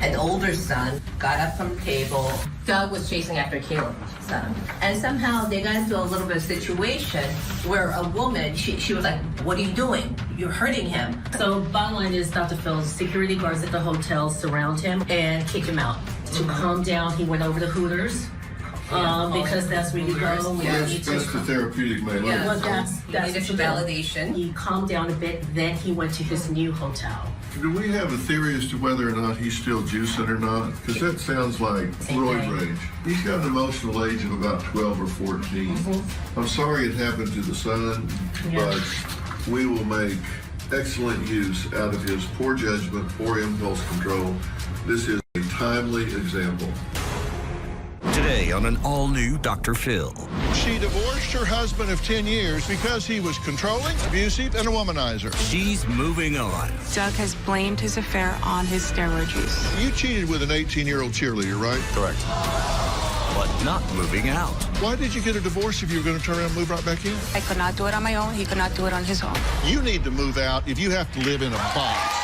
an older son got up from the table. Doug was chasing after Caleb's son. And somehow they got into a little bit of situation where a woman, she was like, what are you doing? You're hurting him. So bottom line is Dr. Phil's security guards at the hotel surround him and kick him out. To calm down, he went over to Hooters. Because that's where you go. That's the therapeutic man. Yeah. Well, that's validation. He calmed down a bit, then he went to his new hotel. Do we have a theory as to whether or not he's still juicing or not? Because that sounds like roid rage. He's got an emotional age of about 12 or 14. I'm sorry it happened to the son, but we will make excellent use out of his poor judgment, poor impulse control. This is a timely example. Today on an all-new Dr. Phil. She divorced her husband of 10 years because he was controlling, abusive, and a womanizer. She's moving on. Doug has blamed his affair on his steroid use. You cheated with an 18-year-old cheerleader, right? Correct. But not moving out. Why did you get a divorce if you were going to turn around and move right back in? I could not do it on my own. He could not do it on his own. You need to move out if you have to live in a box.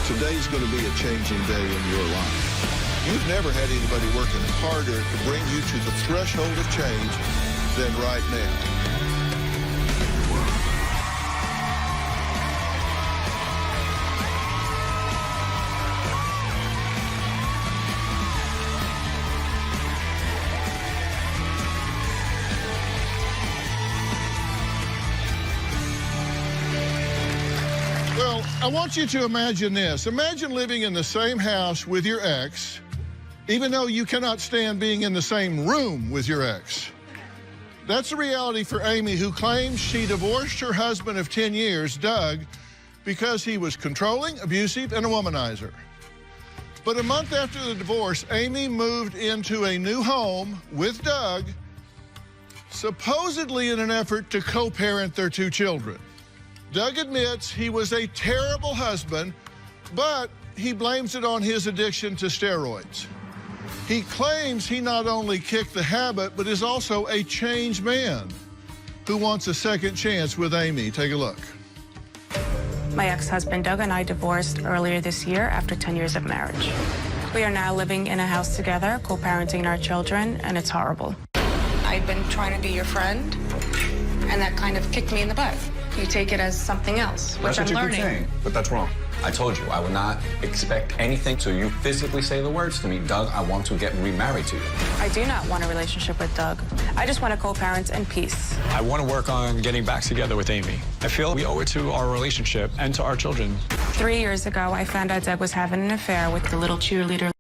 Today's going to be a changing day in your life. You've never had anybody working harder to bring you to the threshold of change than right now. Well, I want you to imagine this. Imagine living in the same house with your ex, even though you cannot stand being in the same room with your ex. That's the reality for Amy, who claims she divorced her husband of 10 years, Doug, because he was controlling, abusive, and a womanizer. But a month after the divorce, Amy moved into a new home with Doug, supposedly in an effort to co-parent their 2 children. Doug admits he was a terrible husband, but he blames it on his addiction to steroids. He claims he not only kicked the habit, but is also a changed man who wants a second chance with Amy. Take a look. My ex-husband Doug and I divorced earlier this year after 10 years of marriage. We are now living in a house together, co-parenting our children, and it's horrible. I've been trying to be your friend, and that kind of kicked me in the butt. You take it as something else, which I'm learning. Saying, but that's wrong. I told you I would not expect anything till you physically say the words to me. Doug, I want to get remarried to you. I do not want a relationship with Doug. I just want to co-parent in peace. I want to work on getting back together with Amy. I feel we owe it to our relationship and to our children. 3 years ago, I found out Doug was having an affair with the little cheerleader.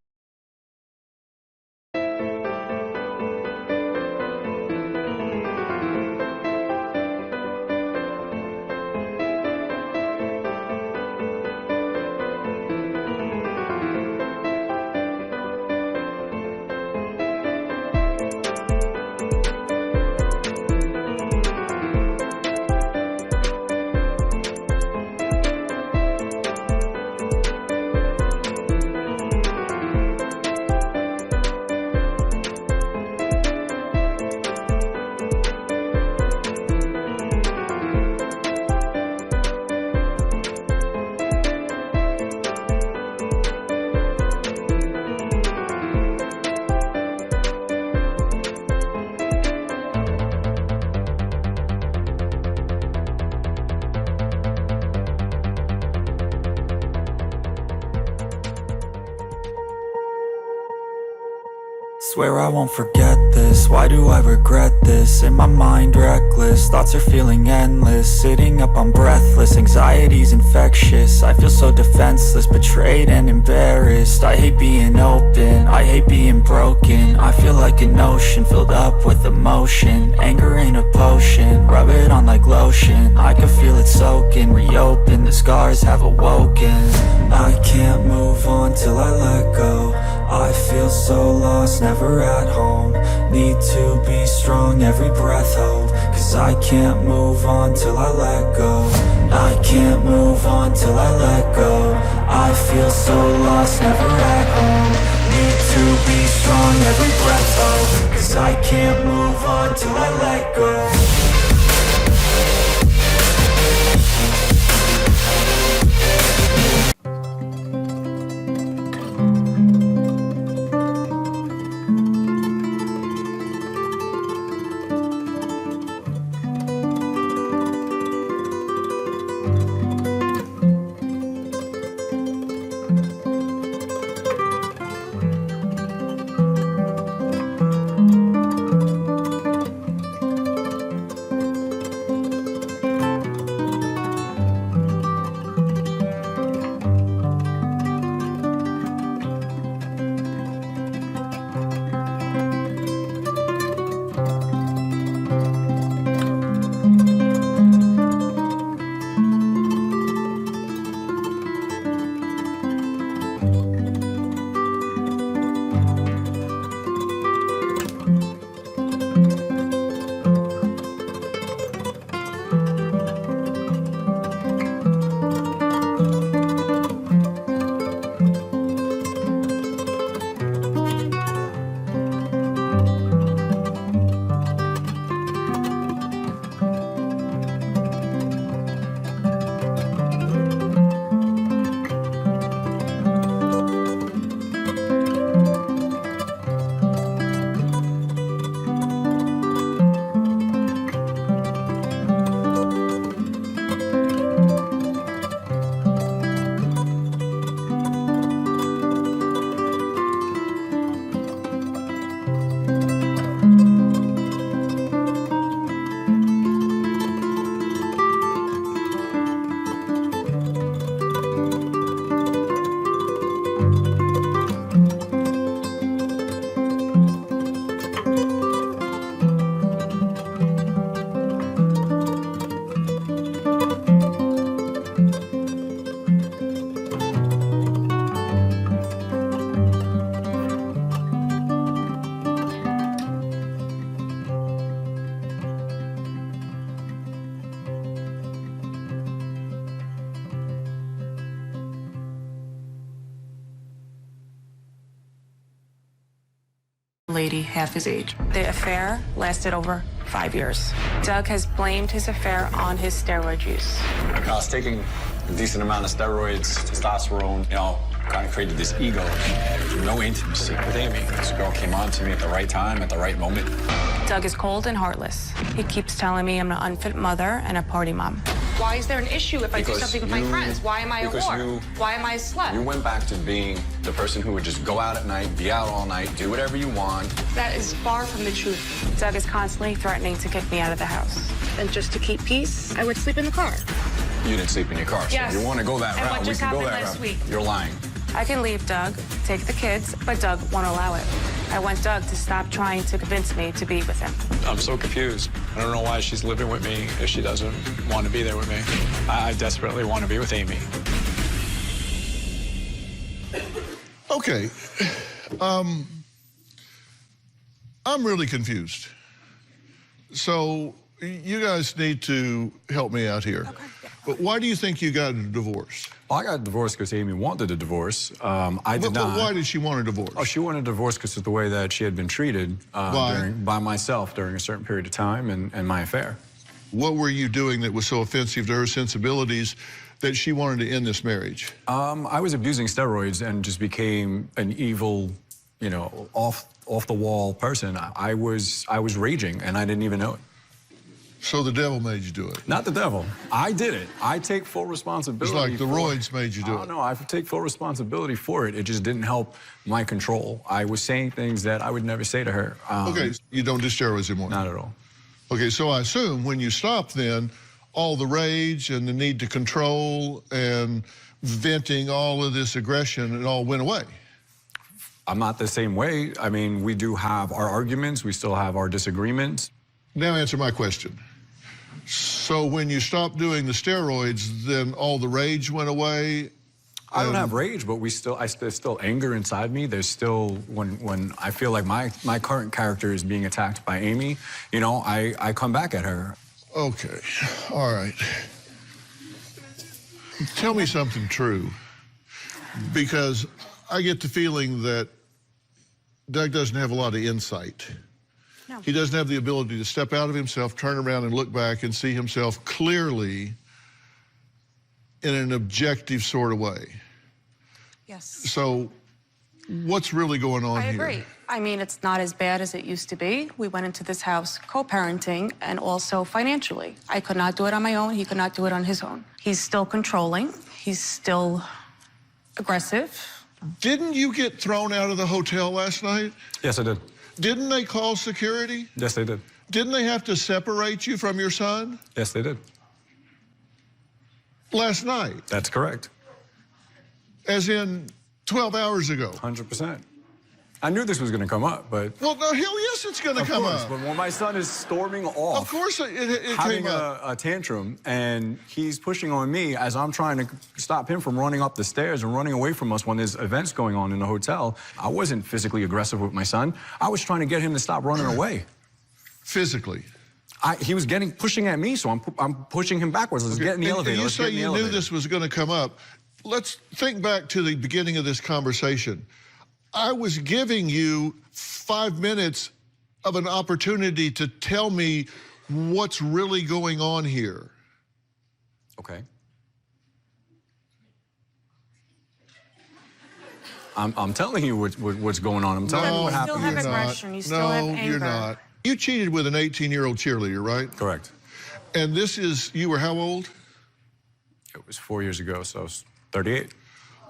Swear I won't forget this, why do I regret this? In my mind reckless, thoughts are feeling endless. Sitting up I'm breathless, anxiety's infectious. I feel so defenseless, betrayed and embarrassed. I hate being open, I hate being broken. I feel like an ocean filled up with emotion. Anger ain't a potion, rub it on like lotion. I can feel it soaking, reopen, the scars have awoken. I can't move on till I let go. I feel so lost, never at home. Need to be strong, every breath hold. Cause I can't move on till I let go. I can't move on till I let go. I feel so lost, never at home. Need to be strong, every breath hold. Cause I can't move on till I let go. lady half his age. The affair lasted over 5 years. Doug has blamed his affair on his steroid use. I was taking a decent amount of steroids, testosterone, you know, kind of created this ego. No intimacy with Amy. This girl came on to me at the right time, at the right moment. Doug is cold and heartless. He keeps telling me I'm an unfit mother and a party mom. Why is there an issue if I do Because something with my friends? Why am I a whore? Why am I a slut? You went back to being the person who would just go out at night, be out all night, do whatever you want. That is far from the truth. Doug is constantly threatening to kick me out of the house. And just to keep peace, I would sleep in the car. You didn't sleep in your car. So Yes. if you want to go that And route, what we just can go happened that last route. week? You're lying. I can leave Doug, take the kids, but Doug won't allow it. I want Doug to stop trying to convince me to be with him. I'm so confused. I don't know why she's living with me if she doesn't want to be there with me. I desperately want to be with Amy. Okay. I'm really confused. So you guys need to help me out here. Okay. But why do you think you got a divorce? Well, I got divorced because Amy wanted a divorce. I did not. But why did she want a divorce? Oh, she wanted a divorce because of the way that she had been treated by myself during a certain period of time and my affair. What were you doing that was so offensive to her sensibilities that she wanted to end this marriage? I was abusing steroids and just became an evil, you know, off the wall person. I was raging and I didn't even know it. So the devil made you do it? Not the devil. I did it. I take full responsibility. It's like the roids made you do it. No, I take full responsibility for it. It just didn't help my control. I was saying things that I would never say to her. Okay, you don't do steroids anymore? Not at all. Okay, so I assume when you stopped then, all the rage and the need to control and venting all of this aggression, it all went away. I'm not the same way. I mean, we do have our arguments. We still have our disagreements. Now answer my question. So when you stopped doing the steroids, then all the rage went away? I don't have rage, but there's still anger inside me. There's still, when I feel like my current character is being attacked by Amy, you know, I come back at her. Okay, all right. Tell me something true, because I get the feeling that Doug doesn't have a lot of insight. No. He doesn't have the ability to step out of himself, turn around and look back and see himself clearly in an objective sort of way. Yes. So what's really going on here? I agree. I mean, it's not as bad as it used to be. We went into this house co-parenting and also financially. I could not do it on my own. He could not do it on his own. He's still controlling. He's still aggressive. Didn't you get thrown out of the hotel last night? Yes, I did. Didn't they call security? Yes, they did. Didn't they have to separate you from your son? Yes, they did. Last night? That's correct. As in 12 hours ago? 100%. I knew this was going to come up, but... Well, no, hell yes, it's going to come up. But when my son is storming off... Of course it having came up. a tantrum, and he's pushing on me as I'm trying to stop him from running up the stairs and running away from us when there's events going on in the hotel. I wasn't physically aggressive with my son. I was trying to get him to stop running away. Physically? He was pushing at me, so I'm pushing him backwards. Let's get in the elevator. You say you knew this was going to come up. Let's think back to the beginning of this conversation. I was giving you 5 minutes of an opportunity to tell me what's really going on here. Okay. I'm telling you what's going on. I'm telling you what happened. You still have aggression. You still have anger. No, you're not. You cheated with an 18-year-old cheerleader, right? Correct. And you were how old? It was 4 years ago, so I was 38.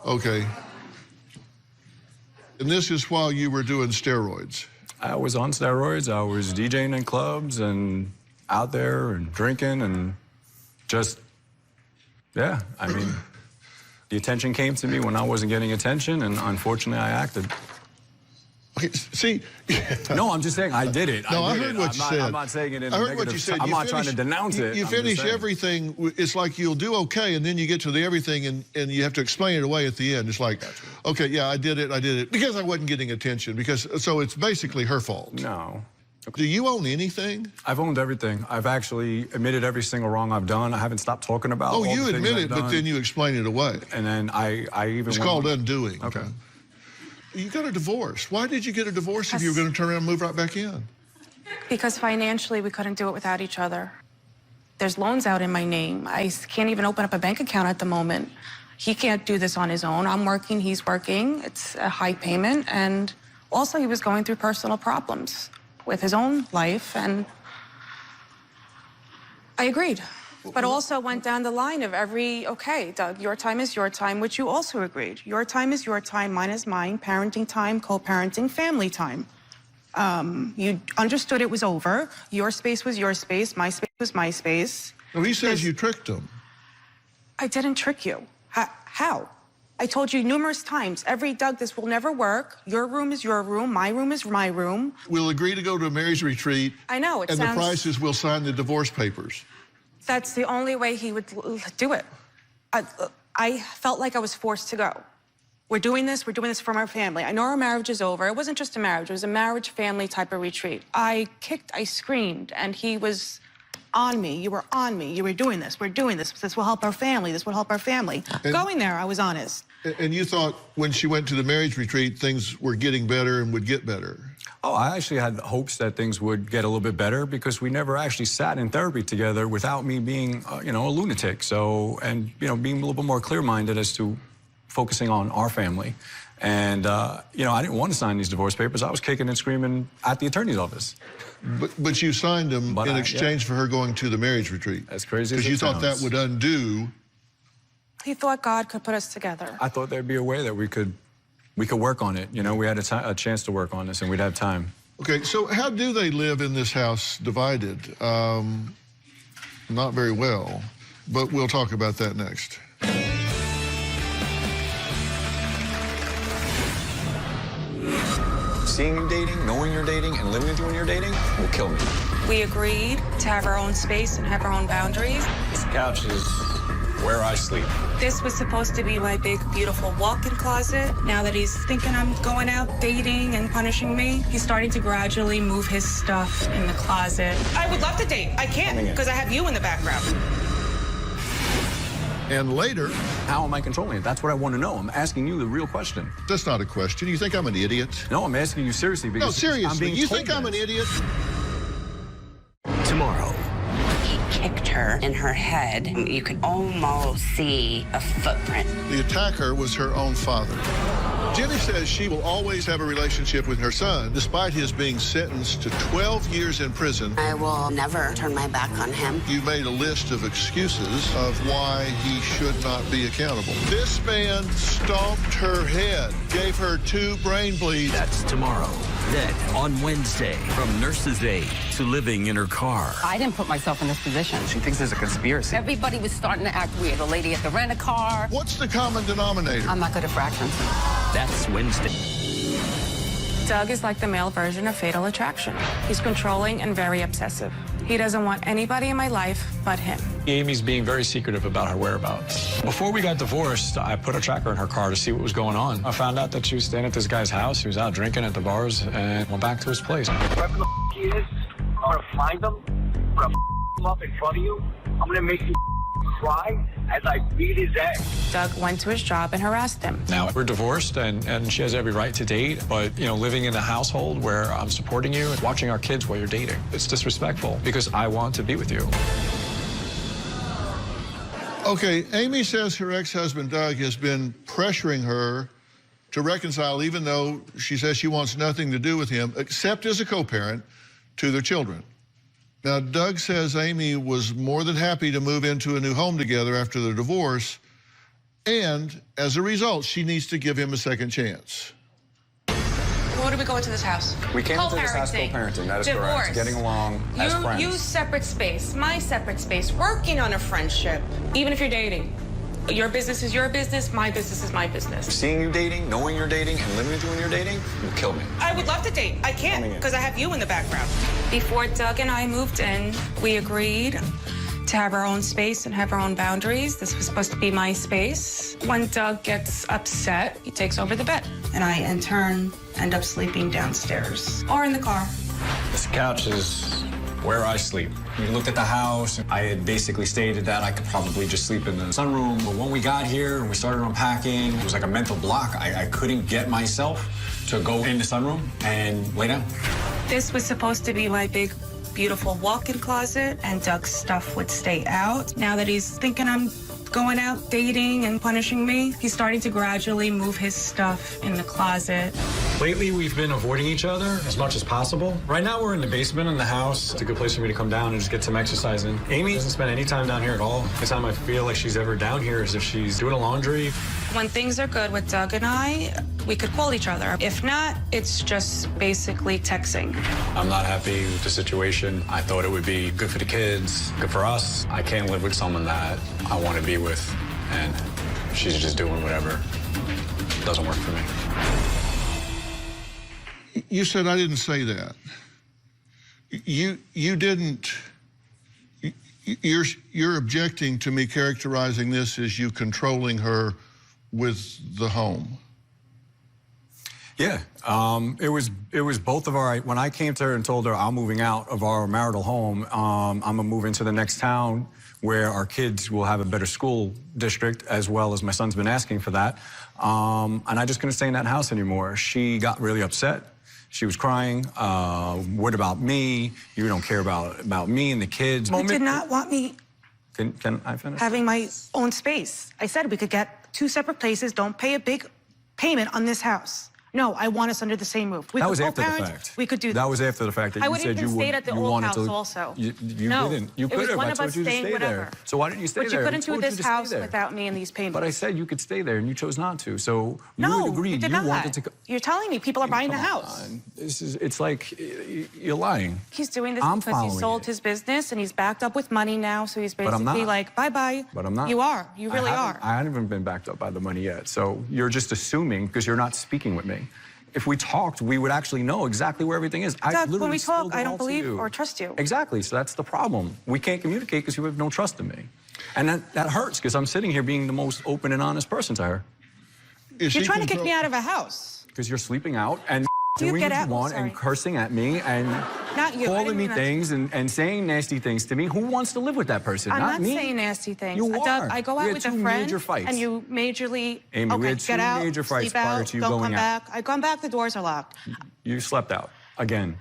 Okay. And this is while you were doing steroids? I was on steroids. I was DJing in clubs and out there and drinking and just, yeah, I mean, the attention came to me when I wasn't getting attention, and unfortunately, I acted. Okay, see... No, I'm just saying I did it. No, I heard what you said. I'm not saying it in I a heard negative... what you said. I'm not trying to denounce it. You finish everything, it's like you'll do okay, and then you get to the everything, and you have to explain it away at the end. It's like, okay, yeah, I did it, because I wasn't getting attention, so it's basically her fault. No. Do you own anything? I've owned everything. I've actually admitted every single wrong I've done. I haven't stopped talking about all the you things admit I've it, but done. then you explain it away. And then I even... It's called undoing. Okay. You got a divorce. Why did you get a divorce if you were going to turn around and move right back in? Because financially, we couldn't do it without each other. There's loans out in my name. I can't even open up a bank account at the moment. He can't do this on his own. I'm working, he's working. It's a high payment. And also, he was going through personal problems with his own life. And I agreed. But also went down the line of okay, Doug, your time is your time, which you also agreed. Your time is your time, mine is mine, parenting time, co-parenting, family time. You understood it was over. Your space was your space, my space was my space. Well, he says you tricked him. I didn't trick you. How? I told you numerous times, Doug, this will never work. Your room is your room, my room is my room. We'll agree to go to a marriage retreat. I know, and the price is we'll sign the divorce papers. That's the only way he would do it. I felt like I was forced to go. We're doing this for our family. I know our marriage is over. It wasn't just a marriage, it was a marriage family type of retreat. I kicked, I screamed, and he was on me. You were on me. You were doing this. We're doing this. This will help our family. This will help our family. Going there, I was honest. And you thought when she went to the marriage retreat, things were getting better and would get better. Oh, I actually had hopes that things would get a little bit better because we never actually sat in therapy together without me being, a lunatic. So, and, being a little bit more clear-minded as to focusing on our family. And, I didn't want to sign these divorce papers. I was kicking and screaming at the attorney's office. But you signed them in exchange for her going to the marriage retreat. As crazy as it Because you thought sounds. that would undo. He thought God could put us together. I thought there'd be a way that we could work on it. We had a chance to work on this, and we'd have time. Okay, so how do they live in this house divided? Not very well, but we'll talk about that next. Seeing you dating, knowing you're dating, and living with you when you're dating will kill me. We agreed to have our own space and have our own boundaries. This couch is where I sleep. This was supposed to be my big, beautiful walk-in closet. Now that he's thinking I'm going out dating and punishing me, he's starting to gradually move his stuff in the closet. I would love to date. I can't because I have you in the background. And later... How am I controlling it? That's what I want to know. I'm asking you the real question. That's not a question. You think I'm an idiot? No, I'm asking you seriously because No, seriously. I'm being You told think I'm an idiot? Tomorrow. He kicked her in her head. You could almost see a footprint. The attacker was her own father. Jenny says she will always have a relationship with her son, despite his being sentenced to 12 years in prison. I will never turn my back on him. You made a list of excuses of why he should not be accountable. This man stomped her head, gave her 2 brain bleeds. That's tomorrow. Then, on Wednesday, from nurse's aide to living in her car. I didn't put myself in this position. She thinks there's a conspiracy. Everybody was starting to act weird. The lady at the rent-a-car. What's the common denominator? I'm not good at fractions. That's Wednesday. Doug is like the male version of Fatal Attraction. He's controlling and very obsessive. He doesn't want anybody in my life but him. Amy's being very secretive about her whereabouts. Before we got divorced, I put a tracker in her car to see what was going on. I found out that she was staying at this guy's house. He was out drinking at the bars and went back to his place. Whoever the he is, I'm gonna find him. I'm gonna him up in front of you. I'm gonna make you cry as I beat his ass. Doug went to his job and harassed him. Now, we're divorced, and she has every right to date, but, living in a household where I'm supporting you and watching our kids while you're dating, it's disrespectful because I want to be with you. Okay, Amy says her ex-husband, Doug, has been pressuring her to reconcile, even though she says she wants nothing to do with him, except as a co-parent to their children. Now, Doug says Amy was more than happy to move into a new home together after their divorce, and as a result, she needs to give him a second chance. What do we go into this house? We came into this house co-parenting. That is Divorce. correct. Getting along as friends. You separate space, my separate space, working on a friendship, even if you're dating. Your business is your business, my business is my business. Seeing you dating, knowing you're dating, and living with you when you're dating will kill me. I would love to date. I can't because I have you in the background. Before Doug and I moved in, we agreed to have our own space and have our own boundaries. This was supposed to be my space. When Doug gets upset, he takes over the bed. And I, in turn, end up sleeping downstairs or in the car. This couch is where I sleep. We looked at the house. I had basically stated that I could probably just sleep in the sunroom. But when we got here and we started unpacking, it was like a mental block. I couldn't get myself to go in the sunroom and lay down. This was supposed to be my big, beautiful walk-in closet, and Doug's stuff would stay out. Now that he's thinking I'm going out dating and punishing me, he's starting to gradually move his stuff in the closet. Lately, we've been avoiding each other as much as possible. Right now, we're in the basement in the house. It's a good place for me to come down and just get some exercise in. Amy doesn't spend any time down here at all. The time I feel like she's ever down here is if she's doing the laundry. When things are good with Doug and I, we could call each other. If not, it's just basically texting. I'm not happy with the situation. I thought it would be good for the kids, good for us. I can't live with someone that I want to be with, and she's just doing whatever. Doesn't work for me. You said I didn't say that. You didn't. You're objecting to me characterizing this as you controlling her with the home. Yeah, it was both of our. When I came to her and told her I'm moving out of our marital home, I'm gonna move into the next town where our kids will have a better school district, as well as my son's been asking for that, and I just couldn't stay in that house anymore. She got really upset. She was crying. What about me? You don't care about me and the kids. You did not want me Can I finish? having my own space. I said we could get 2 separate places. Don't pay a big payment on this house. No, I want us under the same roof. That was after the fact. We could do that. Was after the fact that I you would said even you stayed at the you old wanted house to. also. You No, didn't. You it could was have. one I of told us you to staying stay whatever. there. So why didn't you stay But there? you couldn't I told do you this to stay house there. without me and these payments. But I said you could stay there, and you chose not to. So No, you had agreed. you did you not. wanted to. You're telling me people are buying the Come house. on. It's like you're lying. He's doing this I'm because he following sold it. his business and he's backed up with money now. So he's But I'm basically not. like, bye-bye. But I'm not. You are. You really are. I haven't even been backed up by the money yet. So you're just assuming because you're not speaking with me. If we talked, we would actually know exactly where everything is. Doug, when we spilled talk, it I all don't to believe you. or trust you. Exactly. So that's the problem. We can't communicate because you have no trust in me. And that hurts because I'm sitting here being the most open and honest person to her. Is You're he trying to kick control- me out of a house. Because you're sleeping out and You doing get what out- you want sorry. and cursing at me and Not you. I calling didn't me mean that. things and saying nasty things to me. Who wants to live with that person? I'm not me. saying nasty things. You Doug, are. I go We out had with a two friend, major fights. and you majorly, Amy, okay, we had get two out, major fights sleep prior out, to you don't going come out. back. I come back, the doors are locked. You slept out again.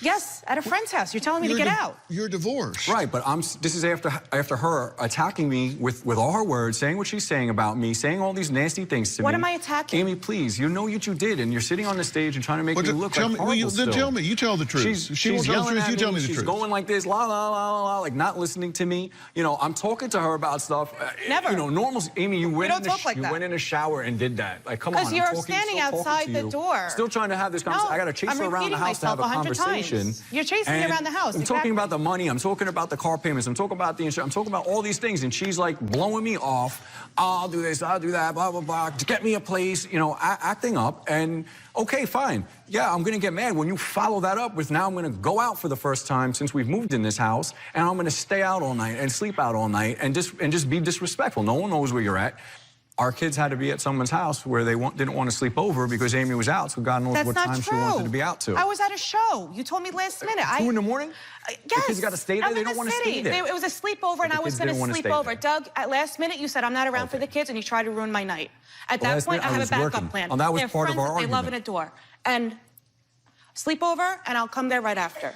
Yes, at a friend's house. You're telling me to get out. You're divorced. Right, but this is after her attacking me with all her words, saying what she's saying about me, saying all these nasty things to me. What am I attacking? Amy, please, you know what you did, and you're sitting on the stage and trying to make Well, me look tell like me, horrible then still. tell me. You tell the truth. She's If she won't tell the yelling truth, at you tell me the she's truth. going like this, la, la, la, la, la, like not listening to me. You know, I'm talking to her about stuff. Never. You know, normal. Amy, you went don't talk like you that. went in a shower and did that. Like, come on. Because I'm you're talking, standing still talking outside to the you. door. Still trying to have this conversation. No, I got to chase I'm her around the repeating house to have a myself 100 conversation. times. You're chasing me And around the house, I'm exactly. talking about the money. I'm talking about the car payments. I'm talking about the insurance. I'm talking about all these things. And she's like blowing me off. I'll do this, I'll do that, blah, blah, blah. To get me a place, you know, acting up. And okay, fine. Yeah, I'm going to get mad when you follow that up with now I'm going to go out for the first time since we've moved in this house. And I'm going to stay out all night and sleep out all night and just be disrespectful. No one knows where you're at. Our kids had to be at someone's house where they didn't want to sleep over because Amy was out, so God knows That's what not time true. she wanted to be out to. I was at a show. You told me last minute. 2 in the morning? Yes. The kids got to stay there? I'm They in don't the want to city. stay there. It was a sleepover, and the I was kids going to didn't wanna sleep stay over. there. Doug, at last minute, you said I'm not around for the kids, and you tried to ruin my night. At that last point, minute, I I have a was backup working. plan. Oh, that was They're part of friends our that they love argument. and adore. And sleepover, and I'll come there right after.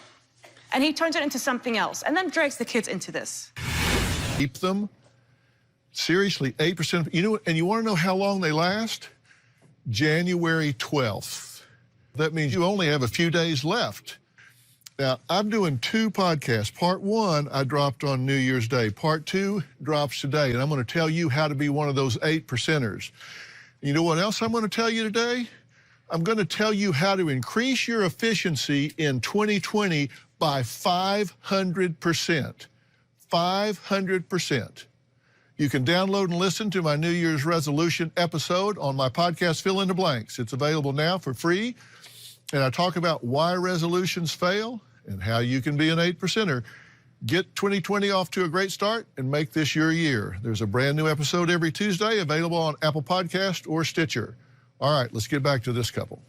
And he turns it into something else, and then drags the kids into this. Keep them. Seriously, 8%. You know, and you want to know how long they last? January 12th. That means you only have a few days left. Now, I'm doing 2 podcasts. Part 1, I dropped on New Year's Day. Part 2 drops today, and I'm going to tell you how to be one of those 8%ers. You know what else I'm going to tell you today? I'm going to tell you how to increase your efficiency in 2020 by 500%. 500%. You can download and listen to my New Year's resolution episode on my podcast, Fill in the Blanks. It's available now for free. And I talk about why resolutions fail and how you can be an 8%er. Get 2020 off to a great start and make this your year. There's a brand new episode every Tuesday available on Apple Podcast or Stitcher. All right, let's get back to this couple.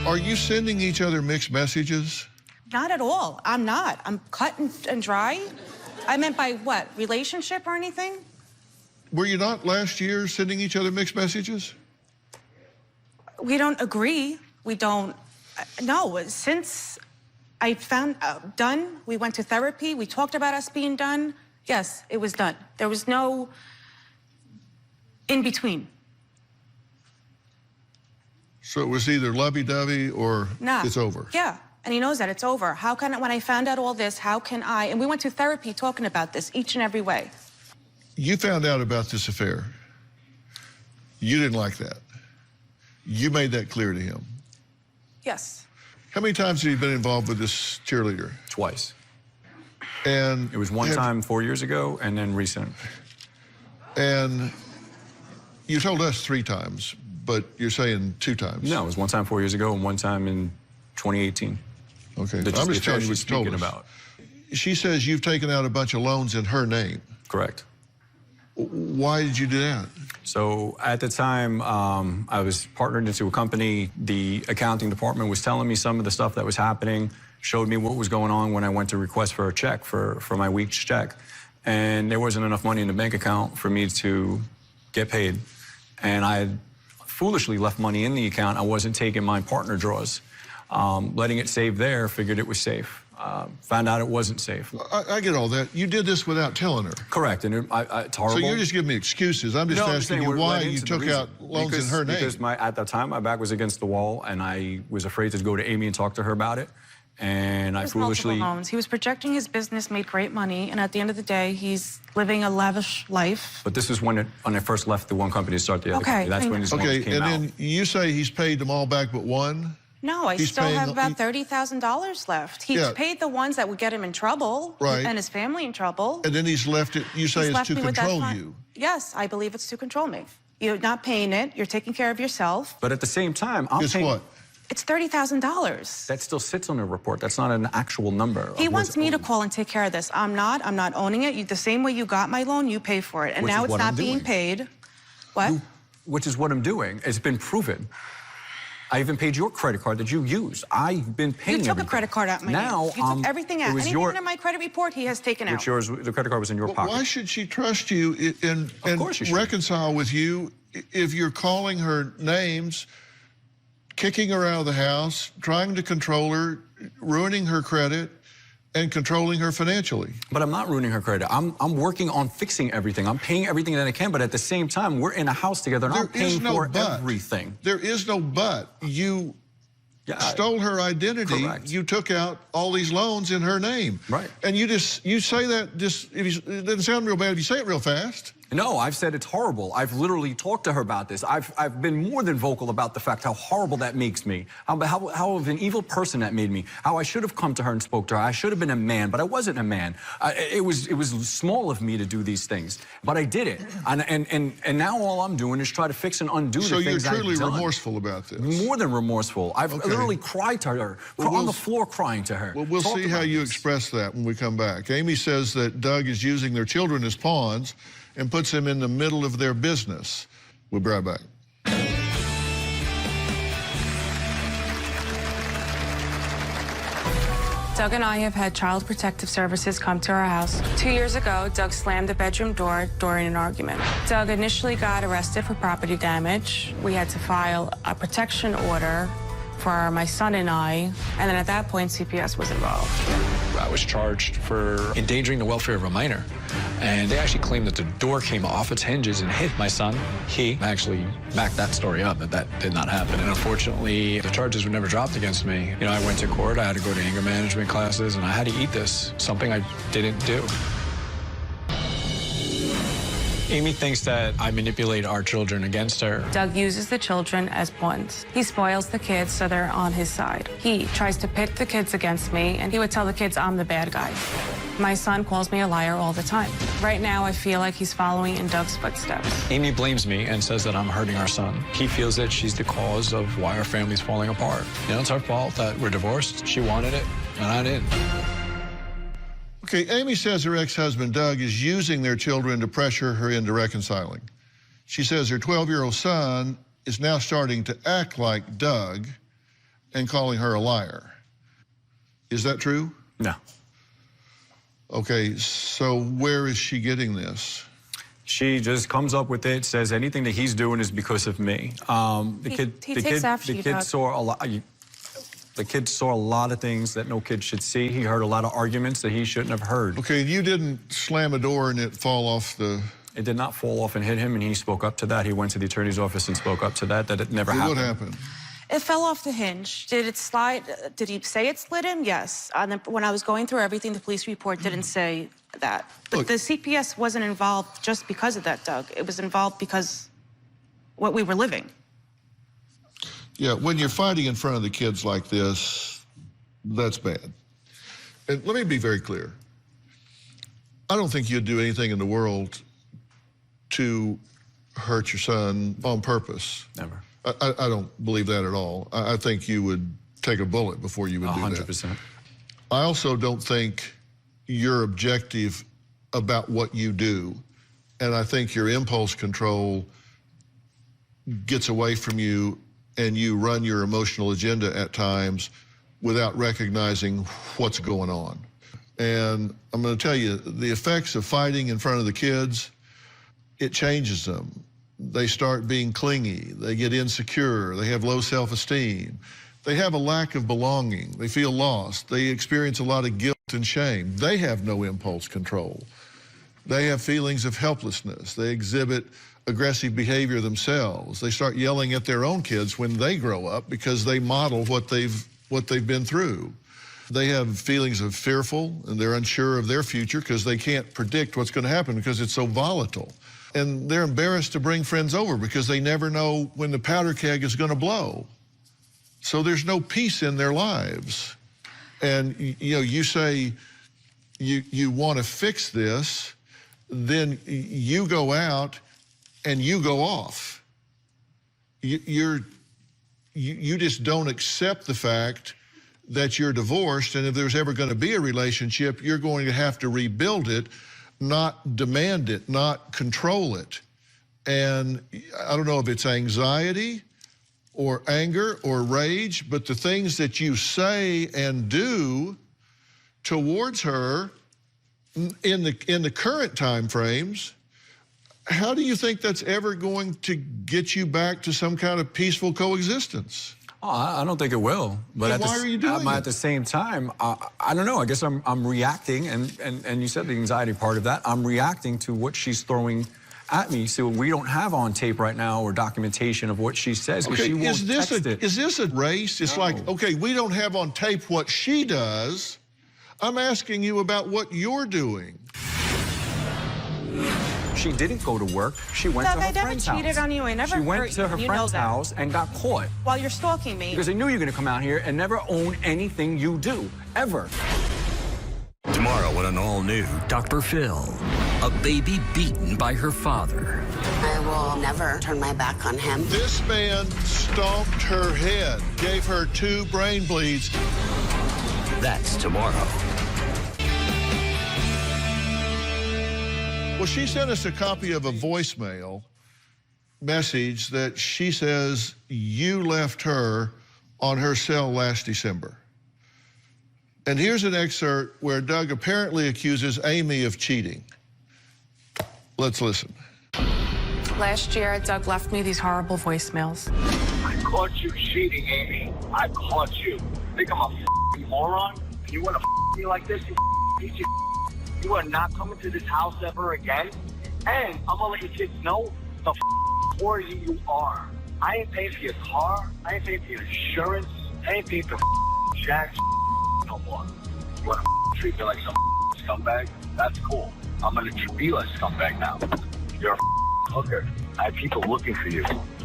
Are you sending each other mixed messages? Not at all. I'm not. I'm cut and dry. I meant by what? Relationship or anything? Were you not last year sending each other mixed messages? We don't agree. We don't. No, since I found done, we went to therapy. We talked about us being done. Yes, it was done. There was no in between. So it was either lovey-dovey or it's over. Yeah, and he knows that it's over. How can, when I found out all this, how can I, and we went to therapy talking about this each and every way. You found out about this affair. You didn't like that. You made that clear to him. Yes. How many times have you been involved with this cheerleader? Twice. And it was one time 4 years ago and then recent. And you told us 3 times, but you're saying 2 times. No, it was one time 4 years ago and one time in 2018. Okay, I'm just telling you what you told us. About. She says you've taken out a bunch of loans in her name. Correct. Why did you do that? So at the time, I was partnered into a company. The accounting department was telling me some of the stuff that was happening, showed me what was going on when I went to request for a check for my week's check. And there wasn't enough money in the bank account for me to get paid. And I had foolishly left money in the account. I wasn't taking my partner draws. Letting it save there, figured it was safe. Found out it wasn't safe. I get all that. You did this without telling her. Correct, and it's horrible. So you're just giving me excuses. I'm just asking you why you took out loans in her name. Because at that time, my back was against the wall, and I was afraid to go to Amy and talk to her about it. And I foolishly... loans. He was projecting his business, made great money, and at the end of the day, he's living a lavish life. But this is when I first left the one company to start the other company. That's when his loans came out. Okay, and then you say he's paid them all back but one? No, I still have about $30,000 left. He's paid the ones that would get him in trouble, and his family in trouble. And then he's left it, you say it's to control you. Yes, I believe it's to control me. You're not paying it, you're taking care of yourself. But at the same time, I'm paying... what? It's $30,000. That still sits on a report. That's not an actual number. He wants me to call and take care of this. I'm not owning it. The same way you got my loan, you pay for it. And now it's not being paid. What? Which is what I'm doing. It's been proven. I even paid your credit card that you used. I've been paying You took a credit card out of my name. You took everything out. Anything in my credit report, he has taken out. Yours, the credit card was in your pocket. Why should she trust you and reconcile with you if you're calling her names, kicking her out of the house, trying to control her, ruining her credit, and controlling her financially? But I'm not ruining her credit. I'm working on fixing everything. I'm paying everything that I can, but at the same time, we're in a house together, and I'm paying for everything. There is no but. You stole her identity. Correct. You took out all these loans in her name. Right. And you say that it doesn't sound real bad if you say it real fast. No, I've said it's horrible. I've literally talked to her about this. I've been more than vocal about the fact how horrible that makes me, how of an evil person that made me, how I should have come to her and spoke to her. I should have been a man, but I wasn't a man. It was small of me to do these things, but I did it. And now all I'm doing is try to fix and undo the things I've done. So you're truly remorseful about this? More than remorseful. I've literally cried to her, on the floor crying to her. Well, we'll see how you express that when we come back. Amy says that Doug is using their children as pawns and puts them in the middle of their business. We'll be right back. Doug and I have had Child Protective Services come to our house. 2 years ago, Doug slammed the bedroom door during an argument. Doug initially got arrested for property damage. We had to file a protection order for my son and I, and then at that point, CPS was involved. I was charged for endangering the welfare of a minor, and they actually claimed that the door came off its hinges and hit my son. He actually backed that story up, that did not happen, and unfortunately, the charges were never dropped against me. You know, I went to court, I had to go to anger management classes, and I had to eat this, something I didn't do. Amy thinks that I manipulate our children against her. Doug uses the children as pawns. He spoils the kids so they're on his side. He tries to pit the kids against me, and he would tell the kids I'm the bad guy. My son calls me a liar all the time. Right now, I feel like he's following in Doug's footsteps. Amy blames me and says that I'm hurting our son. He feels that she's the cause of why our family's falling apart. You know, it's our fault that we're divorced. She wanted it, and I didn't. Okay, Amy says her ex-husband, Doug, is using their children to pressure her into reconciling. She says her 12-year-old son is now starting to act like Doug, and calling her a liar. Is that true? No. Okay, so where is she getting this? She just comes up with it, says anything that he's doing is because of me. The kid saw a lot of things that no kid should see. He heard a lot of arguments that he shouldn't have heard. Okay, you didn't slam a door and it fall off the... It did not fall off and hit him, and he spoke up to that. He went to the attorney's office and spoke up to that it never happened. What happened? It fell off the hinge. Did it slide? Did he say it slid him? Yes. When I was going through everything, the police report didn't say that. But Look, the CPS wasn't involved just because of that, Doug. It was involved because what we were living. Yeah, when you're fighting in front of the kids like this, that's bad. And let me be very clear. I don't think you'd do anything in the world to hurt your son on purpose. Never. I don't believe that at all. I think you would take a bullet before you would do that. 100%. I also don't think you're objective about what you do. And I think your impulse control gets away from you and you run your emotional agenda at times without recognizing what's going on. And I'm going to tell you, the effects of fighting in front of the kids, it changes them. They start being clingy, they get insecure, they have low self-esteem, they have a lack of belonging, they feel lost, they experience a lot of guilt and shame. They have no impulse control. They have feelings of helplessness. They exhibit aggressive behavior themselves. They start yelling at their own kids when they grow up because they model what they've been through. They have feelings of fearful, and they're unsure of their future because they can't predict what's going to happen because it's so volatile. And they're embarrassed to bring friends over because they never know when the powder keg is going to blow. So there's no peace in their lives. And, you know, you say you want to fix this, then you go out and you go off. You just don't accept the fact that you're divorced, and if there's ever going to be a relationship, you're going to have to rebuild it, not demand it, not control it. And I don't know if it's anxiety or anger or rage, but the things that you say and do towards her in the current time frames, how do you think that's ever going to get you back to some kind of peaceful coexistence? Oh, I don't think it will. But why are you doing it? At the same time, I don't know. I guess I'm reacting, and you said the anxiety part of that. I'm reacting to what she's throwing at me. So we don't have on tape right now or documentation of what she says. Okay, she won't is this a race? It's No. like, okay, we don't have on tape what she does. I'm asking you about what you're doing. She didn't go to work. She went to her friend's house. I never cheated on you. I never She went hurt to her you. You know friend's that. house and got caught. While you're stalking me. Because they knew you were going to come out here and never own anything you do, ever. Tomorrow on an all-new Dr. Phil, a baby beaten by her father. I will never turn my back on him. This man stomped her head, gave her 2 brain bleeds. That's tomorrow. Well, she sent us a copy of a voicemail message that she says you left her on her cell last December. And here's an excerpt where Doug apparently accuses Amy of cheating. Let's listen. Last year, Doug left me these horrible voicemails. I caught you cheating, Amy. I caught you. Think I'm a f***ing moron? You want to f*** me like this? You piece of You are not coming to this house ever again. And I'm gonna let your kids know the whore you are. I ain't paying for your car. I ain't paying for your insurance. I ain't paying for jack no more. You wanna treat me like some scumbag? That's cool. I'm gonna treat you like a scumbag now. You're a hooker. I have people looking for you.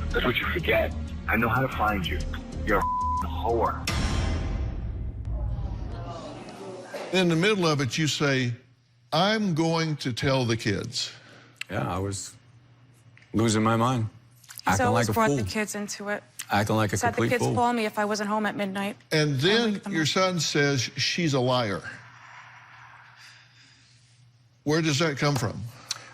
That's what you forget. I know how to find you. You're a whore. In the middle of it, you say, I'm going to tell the kids. Yeah, I was losing my mind. He's Acting always like a brought fool. the kids into it. Acting like a Said the complete kids fool. call me if I wasn't home at midnight. And then your son says she's a liar. Where does that come from?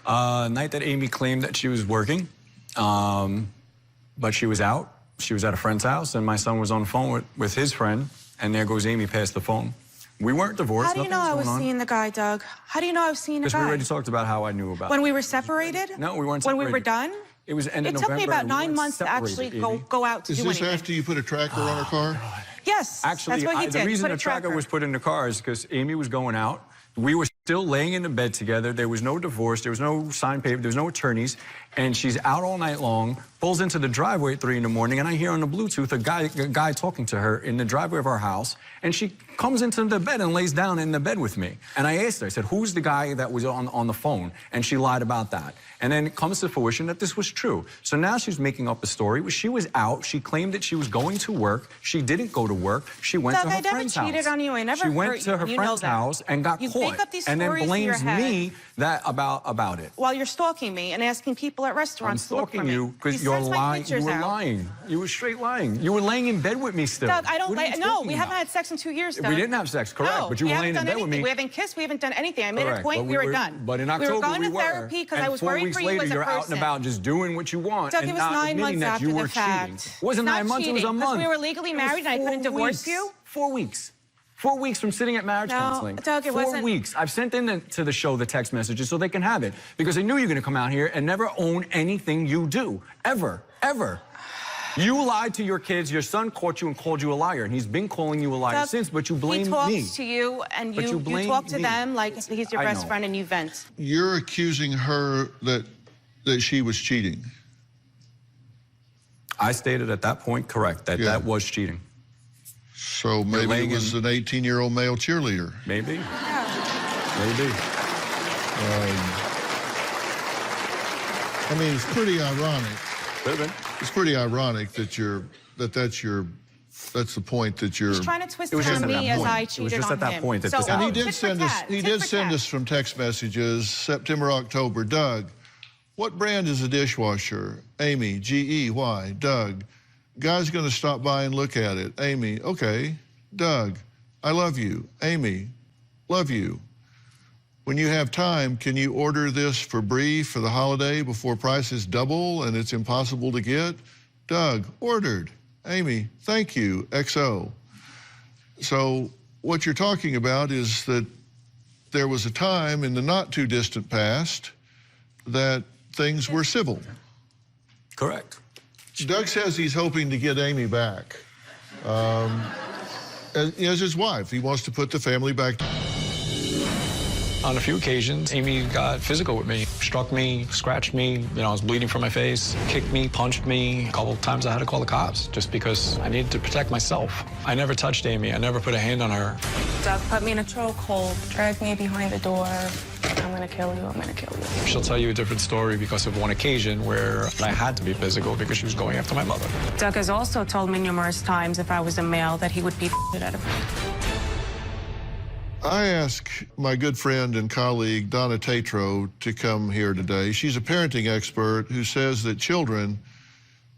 Night that Amy claimed that she was working, but she was out, she was at a friend's house, and my son was on the phone with his friend, and there goes Amy past the phone. We weren't divorced. How do you know I was seeing the guy, Doug? How do you know I was seeing the guy? Because we already talked about how I knew about it. When we were separated? No, we weren't separated. When we were done? It was end of It took me November, about and we 9 weren't months to actually separated, go out to Is do this anything. after you put a tracker on her car? Yes, Actually, that's what he did. the reason Put a the tracker was put in the car is because Amy was going out. We were still laying in the bed together. There was no divorce. There was no signed paper. There was no attorneys. And she's out all night long, pulls into the driveway at 3 in the morning, and I hear on the Bluetooth a guy talking to her in the driveway of our house. And she comes into the bed and lays down in the bed with me. And I asked her, I said, who's the guy that was on the phone? And she lied about that. And then it comes to fruition that this was true. So now she's making up a story. She was out. She claimed that she was going to work. She didn't go to work. She went to her friend's house. I never cheated on you. I never She went to her friend's house and got caught. Make up these and then stories in your blames head me about it. while you're stalking me and asking people at restaurants to look for I'm me. stalking you because you're lying. You were lying. You were straight lying. You were laying in bed with me still. Doug, I don't What are you no, talking we haven't about? had sex in 2 years, Doug. We didn't have sex, correct? No, but you were laying in bed with me. We haven't kissed. We haven't done anything. I made Correct, a point. but We were done. But in we October were going to we were. therapy because And I was 4 worried weeks for you later, as a you're person. out and about just doing what you want Doug, and it was not 9 admitting months that after you the were fact. cheating. It wasn't Not 9 months, it was a cheating, 'cause month. we were legally married and I couldn't divorce you? 4 weeks. 4 weeks from sitting at marriage counseling. Doug, it 4 wasn't... weeks. I've sent in to the show the text messages so they can have it because I knew you were going to come out here and never own anything you do. Ever. Ever. You lied to your kids. Your son caught you and called you a liar, and he's been calling you a liar Doug, since, but you blame me. He talks to you, and you talk to them like he's your best friend, and you vent. You're accusing her that she was cheating. I stated at that point, correct, that that was cheating. So maybe it was an 18-year-old male cheerleader. Maybe. Maybe. I mean, it's pretty ironic. It's pretty ironic that that's the point that you're... He's trying to twist it on me as I cheated on him. It was just at that point that this And happened. he did send us from text messages, September, October. Doug, what brand is a dishwasher? Amy, G-E-Y. Doug, guy's going to stop by and look at it. Amy, okay. Doug, I love you. Amy, love you. When you have time, can you order this for Bree for the holiday before prices double and it's impossible to get? Doug, ordered. Amy, thank you, XO. So what you're talking about is that there was a time in the not too distant past that things were civil. Correct. Doug says he's hoping to get Amy back. As his wife, he wants to put the family back. On a few occasions, Amy got physical with me, struck me, scratched me. You know, I was bleeding from my face, kicked me, punched me. A couple of times I had to call the cops just because I needed to protect myself. I never touched Amy. I never put a hand on her. Doug put me in a chokehold, dragged me behind the door. I'm gonna kill you, I'm gonna kill you. She'll tell you a different story because of one occasion where I had to be physical because she was going after my mother. Doug has also told me numerous times if I was a male that he would beat the shit out of me. I asked my good friend and colleague, Donna Tatro, to come here today. She's a parenting expert who says that children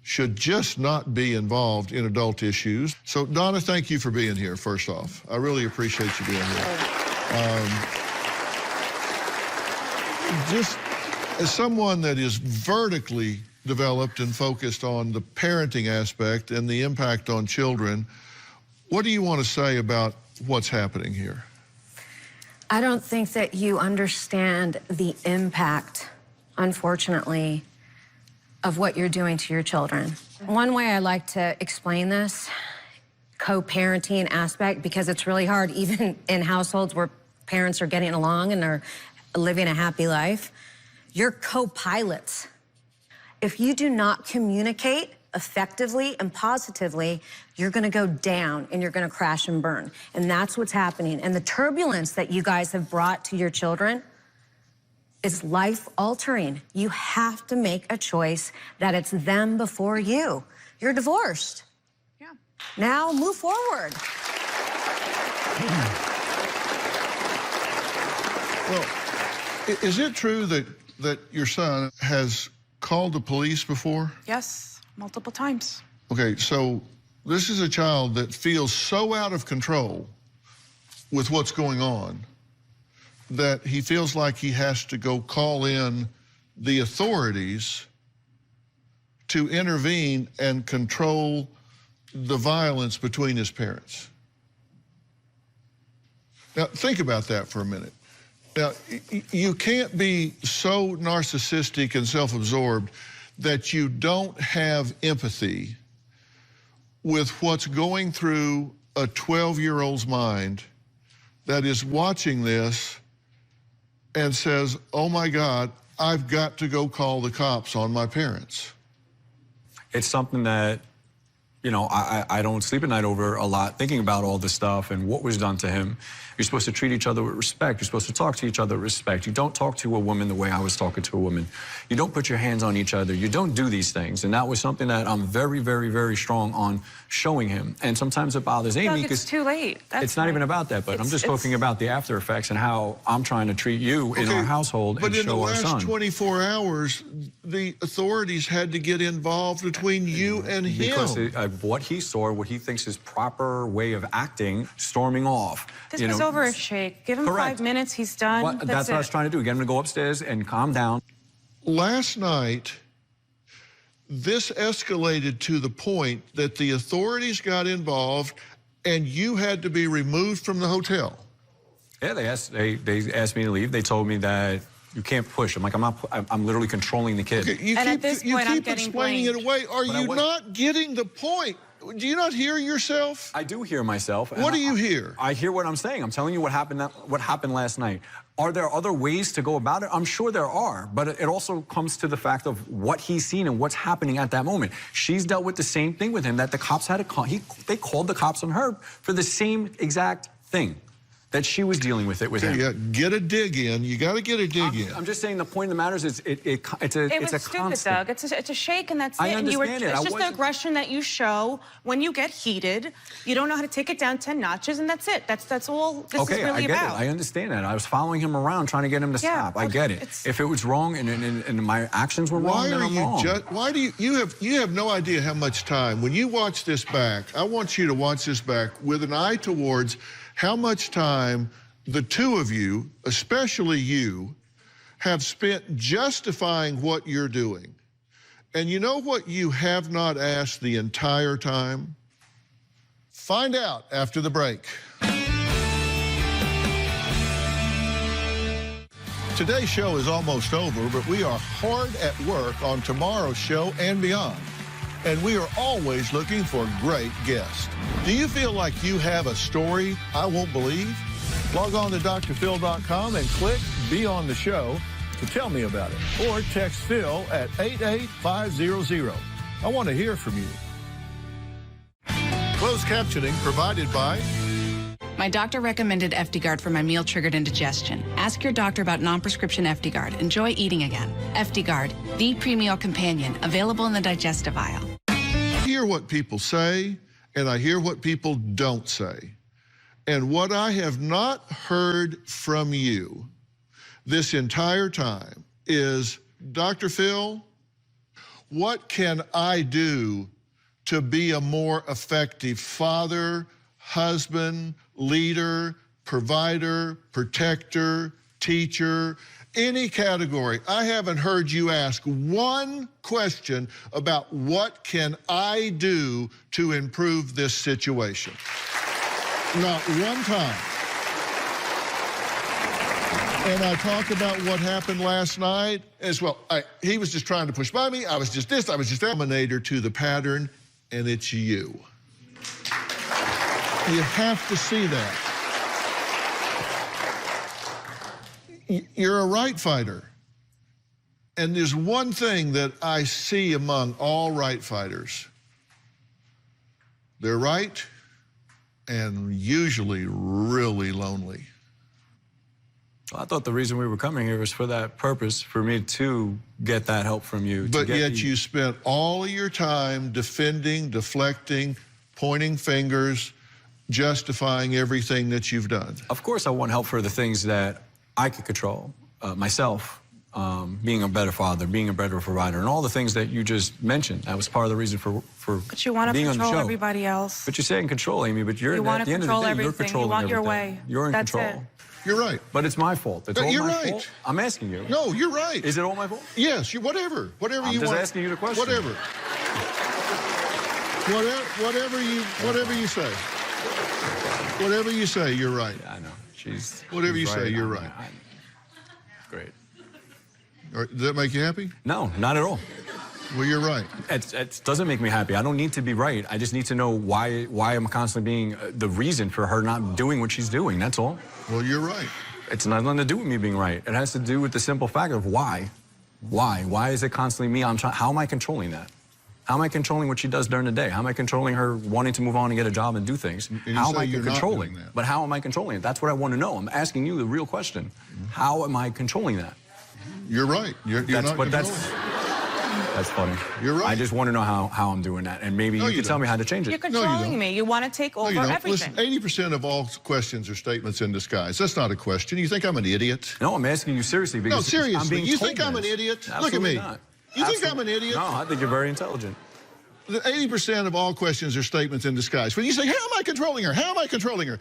should just not be involved in adult issues. So, Donna, thank you for being here, first off. I really appreciate you being here. Just as someone that is vertically developed and focused on the parenting aspect and the impact on children, what do you want to say about what's happening here? I don't think that you understand the impact, unfortunately, of what you're doing to your children. One way I like to explain this, co-parenting aspect, because it's really hard, even in households where parents are getting along and are living a happy life. You're co-pilots. If you do not communicate effectively and positively, you're gonna go down and you're gonna crash and burn. And that's what's happening. And the turbulence that you guys have brought to your children is life-altering. You have to make a choice that it's them before you. You're divorced. Yeah. Now move forward. Well, is it true that your son has called the police before? Yes. Multiple times. Okay, so this is a child that feels so out of control with what's going on that he feels like he has to go call in the authorities to intervene and control the violence between his parents. Now, think about that for a minute. Now, you can't be so narcissistic and self-absorbed that you don't have empathy with what's going through a 12-year-old's mind that is watching this and says, oh my God, I've got to go call the cops on my parents. It's something that, you know, I don't sleep at night over a lot, thinking about all this stuff and what was done to him. You're supposed to treat each other with respect. You're supposed to talk to each other with respect. You don't talk to a woman the way I was talking to a woman. You don't put your hands on each other. You don't do these things. And that was something that I'm very, very, very strong on showing him. And sometimes it bothers Amy because it's too late. It's not even about that, but I'm just talking about the after effects and how I'm trying to treat you in our household and show our son. But in the last 24 hours, the authorities had to get involved between you and him. Because of what he saw, what he thinks is proper way of acting, storming off. This was over a shake. Give him 5 minutes, he's done. That's what I was trying to do, get him to go upstairs and calm down. Last night, this escalated to the point that the authorities got involved and you had to be removed from the hotel. Yeah, they asked me to leave. They told me that you can't push. I'm like, I'm literally controlling the kid. Okay, you keep explaining it away. Are you not getting the point? Do you not hear yourself? I do hear myself. What do you hear? I hear what I'm saying. I'm telling you what happened last night. Are there other ways to go about it? I'm sure there are, but it also comes to the fact of what he's seen and what's happening at that moment. She's dealt with the same thing with him, that the cops had to call. They called the cops on her for the same exact thing. That she was dealing with it with him. Yeah, get a dig in. You got to get a dig in. I'm just saying the point of the matter is it's a constant. Stupid, Doug. It's a shake and that's it. I understand it. It's just the aggression that you show when you get heated. You don't know how to take it down 10 notches, and that's it. That's all this is really I get about. it. I understand that. I was following him around trying to get him to stop. I get it. If it was wrong and my actions were wrong, then I'm wrong. Why do you have no idea how much time when you watch this back? I want you to watch this back with an eye towards how much time the two of you, especially you, have spent justifying what you're doing. And you know what you have not asked the entire time? Find out after the break. Today's show is almost over, but we are hard at work on tomorrow's show and beyond. And we are always looking for great guests. Do you feel like you have a story I won't believe? Log on to drphil.com and click Be on the Show to tell me about it. Or text Phil at 88500. I want to hear from you. Closed captioning provided by... My doctor recommended FD-Guard for my meal-triggered indigestion. Ask your doctor about non-prescription FD-Guard. Enjoy eating again. FD-Guard, the pre-meal companion, available in the digestive aisle. I hear what people say, and I hear what people don't say. And what I have not heard from you this entire time is, Dr. Phil, what can I do to be a more effective father, husband, leader, provider, protector, teacher, any category? I haven't heard you ask one question about what can I do to improve this situation. Not one time. And I talked about what happened last night as well. He was just trying to push by me. I was just this, I was just that. Dominator to the pattern, and it's you. You have to see that. You're a right fighter. And there's one thing that I see among all right fighters. They're right and usually really lonely. Well, I thought the reason we were coming here was for that purpose, for me to get that help from you. But yet you spent all of your time defending, deflecting, pointing fingers, justifying everything that you've done. Of course I want help for the things that I could control, myself. being a better father, being a better provider, and all the things that you just mentioned. That was part of the reason for But you want to being on the control show. everybody else. But you're saying control, Amy, but you're You at the end of the day, you're controlling You want your everything. way. You're in That's control. it. You're right. But it's my fault. It's all You're my right. fault. I'm asking you. No, you're right. Is it all my fault? Yes, whatever I'm you want. just asking you the question. Whatever. Whatever you say. Whatever you say, you're right. Yeah, I know. Whatever you she's say, right. you're right. Great. All right, does that make you happy? No, not at all. Well, you're right. It doesn't make me happy. I don't need to be right. I just need to know why I'm constantly being the reason for her not doing what she's doing. That's all. Well, you're right. It's nothing to do with me being right. It has to do with the simple fact of why. Why? Why is it constantly me? How am I controlling that? How am I controlling what she does during the day? How am I controlling her wanting to move on and get a job and do things? How am I controlling that? But how am I controlling it? That's what I want to know. I'm asking you the real question. How am I controlling that? You're right. You're not controlling. That's funny. You're right. I just want to know how I'm doing that, and maybe you can tell me how to change it. You're controlling me. You want to take over everything. Listen, 80% of all questions are statements in disguise. That's not a question. You think I'm an idiot? No, I'm asking you seriously because no, seriously. I'm being you told think I'm an this. idiot? Absolutely Look at me. Not. You think I'm an idiot? No, I think you're very intelligent. 80% of all questions are statements in disguise. When you say, how am I controlling her? How am I controlling her?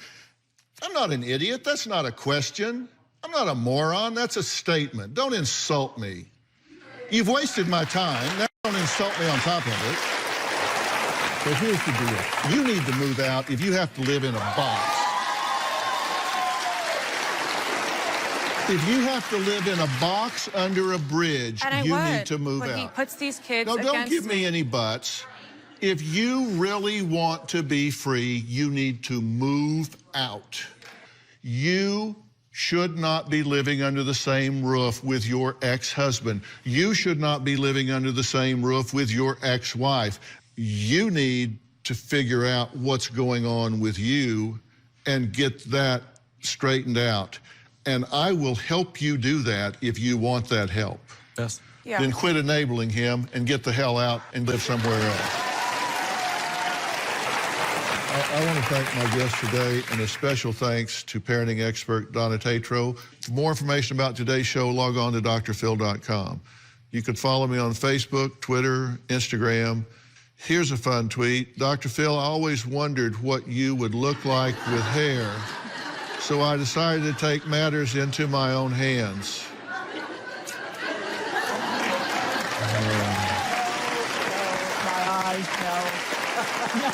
I'm not an idiot. That's not a question. I'm not a moron. That's a statement. Don't insult me. You've wasted my time. Now don't insult me on top of it. But here's the deal. You need to move out if you have to live in a box. If you have to live in a box under a bridge, you need to move out. He puts these kids No, don't against give me any buts. If you really want to be free, you need to move out. You should not be living under the same roof with your ex-husband. You should not be living under the same roof with your ex-wife. You need to figure out what's going on with you and get that straightened out. And I will help you do that if you want that help. Yes. Yeah. Then quit enabling him and get the hell out and live somewhere else. I want to thank my guest today, and a special thanks to parenting expert Donna Tatro. For more information about today's show, log on to drphil.com. You can follow me on Facebook, Twitter, Instagram. Here's a fun tweet. Dr. Phil, I always wondered what you would look like with hair, so I decided to take matters into my own hands. My eyes, no. No.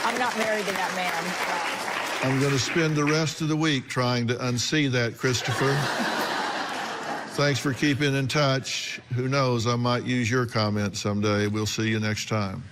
I'm not married to that man. I'm going to spend the rest of the week trying to unsee that, Christopher. Thanks for keeping in touch. Who knows, I might use your comment someday. We'll see you next time.